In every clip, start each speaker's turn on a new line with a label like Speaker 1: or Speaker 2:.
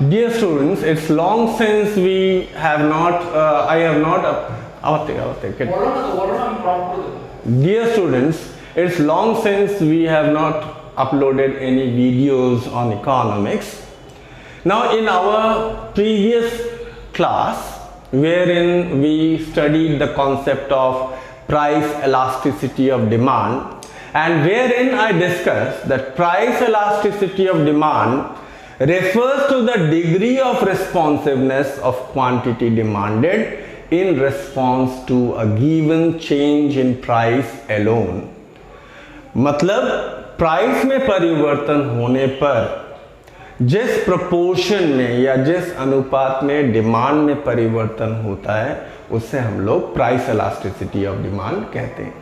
Speaker 1: Dear students, it's long since we have not, I have not, Dear students, it's long since we have not uploaded any videos on economics. Now in our previous class, wherein we studied the concept of price elasticity of demand, and wherein I discussed that price elasticity of demand refers to the degree of responsiveness of quantity demanded in response to a given change in price alone. मतलब price में परिवर्तन होने पर जिस proportion में या जिस अनुपात में डिमांड में परिवर्तन होता है उससे हम लोग प्राइस इलास्टिसिटी ऑफ डिमांड कहते हैं।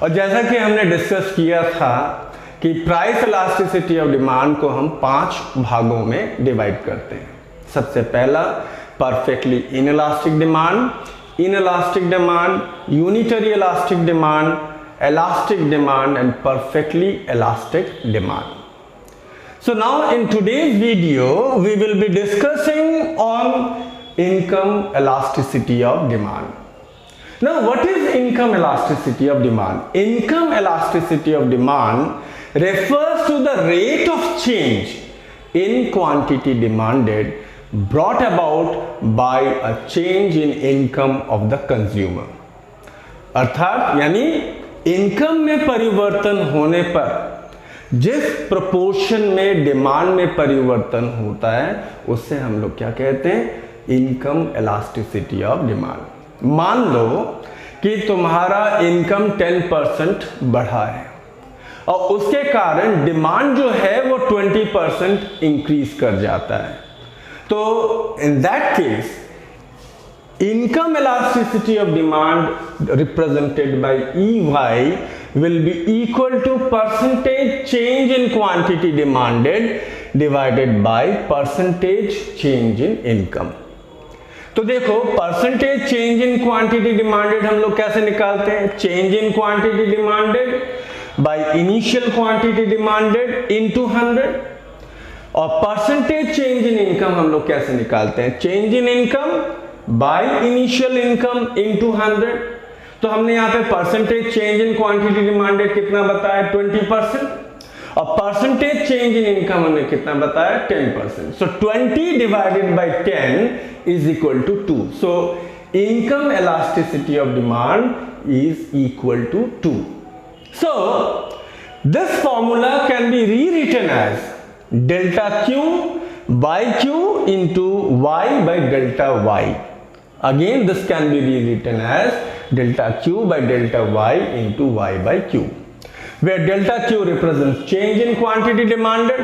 Speaker 1: और जैसा कि हमने डिस्कस किया था कि प्राइस इलास्टिसिटी ऑफ डिमांड को हम 5 भागों में डिवाइड करते हैं। सबसे पहला perfectly inelastic demand, unitary elastic demand, elastic demand and perfectly elastic demand. So now in today's video we will be discussing on income elasticity of demand. Now what is income elasticity of demand? Income elasticity of demand refers to the rate of change in quantity demanded brought about by a change in income of the consumer. अर्थात यानी income में परिवर्तन होने पर जिस proportion में demand में परिवर्तन होता है उससे हम लोग क्या कहते हैं? Income elasticity of demand. मान लो कि तुम्हारा इनकम 10% बढ़ा है और उसके कारण डिमांड जो है वो 20% इंक्रीज कर जाता है, तो in that case income elasticity of demand represented by EY will be equal to percentage change in quantity demanded divided by percentage change in income। तो देखो percentage change in quantity demanded हम लोग कैसे निकालते हैं? change in quantity demanded by initial quantity demanded into 100 और percentage change in income हम लोग कैसे निकालते हैं? change in income by initial income into 100। तो हमने यहाँ पे percentage change in quantity demanded कितना बताया? 20% और परसेंटेज चेंज इन इनकम हमने कितना बताया? 10%। So 20 divided by 10 is equal to 2। So income elasticity of demand is equal to 2। So this formula can be rewritten as delta Q by q into y by delta y. Again this can be rewritten as delta q by delta y into y by q, where delta q represents change in quantity demanded,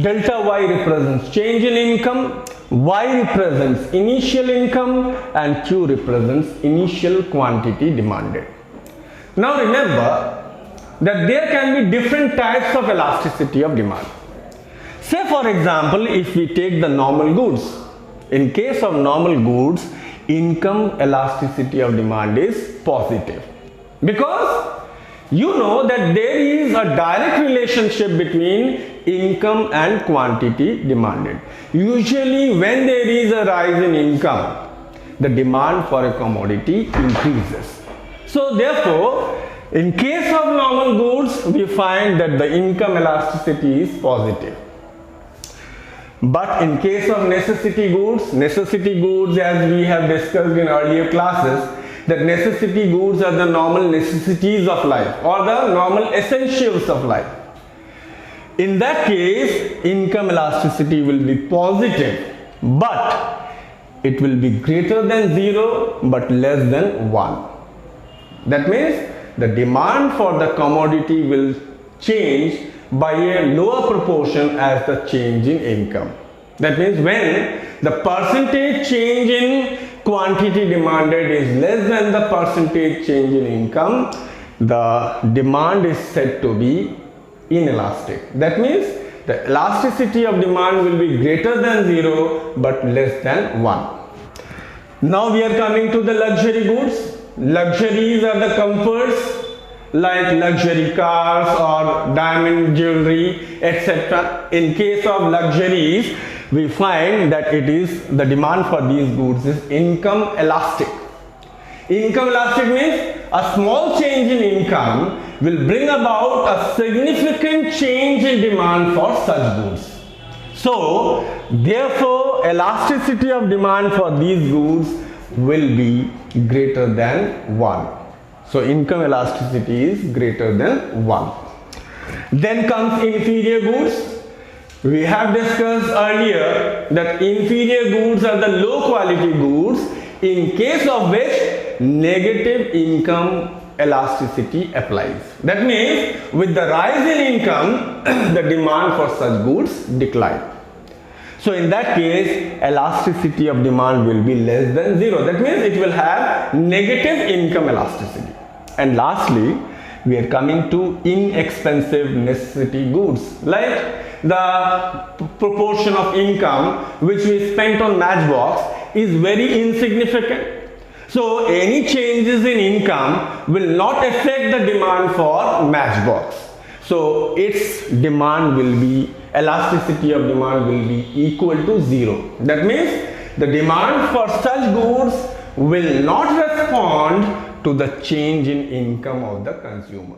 Speaker 1: delta y represents change in income, y represents initial income and q represents initial quantity demanded. Now remember that there can be different types of elasticity of demand. Say for example, if we take the normal goods, in case of normal goods, income elasticity of demand is positive because you know that there is a direct relationship between income and quantity demanded. Usually when there is a rise in income, the demand for a commodity increases. So therefore, in case of normal goods, we find that the income elasticity is positive. But in case of necessity goods, as we have discussed in earlier classes, that necessity goods are the normal necessities of life or the normal essentials of life. In that case, income elasticity will be positive, but it will be greater than 0 but less than 1. That means the demand for the commodity will change by a lower proportion as the change in income. That means when the percentage change in quantity demanded is less than the percentage change in income, the demand is said to be inelastic. That means the elasticity of demand will be greater than 0 but less than 1. Now we are coming to the luxury goods. Luxuries are the comforts like luxury cars or diamond jewelry, etc. In case of luxuries, we find that the demand for these goods is income elastic. Income elastic means a small change in income will bring about a significant change in demand for such goods. So, therefore, elasticity of demand for these goods will be greater than 1. So, income elasticity is greater than 1. Then comes inferior goods. We have discussed earlier that inferior goods are the low quality goods in case of which negative income elasticity applies. That means with the rise in income, the demand for such goods decline. So in that case, elasticity of demand will be less than 0. That means it will have negative income elasticity. And lastly, we are coming to inexpensive necessity goods, like the proportion of income which we spent on matchbox is very insignificant. So any changes in income will not affect the demand for matchbox. So its demand will be, elasticity of demand will be equal to 0. That means the demand for such goods will not respond to the change in income of the consumer.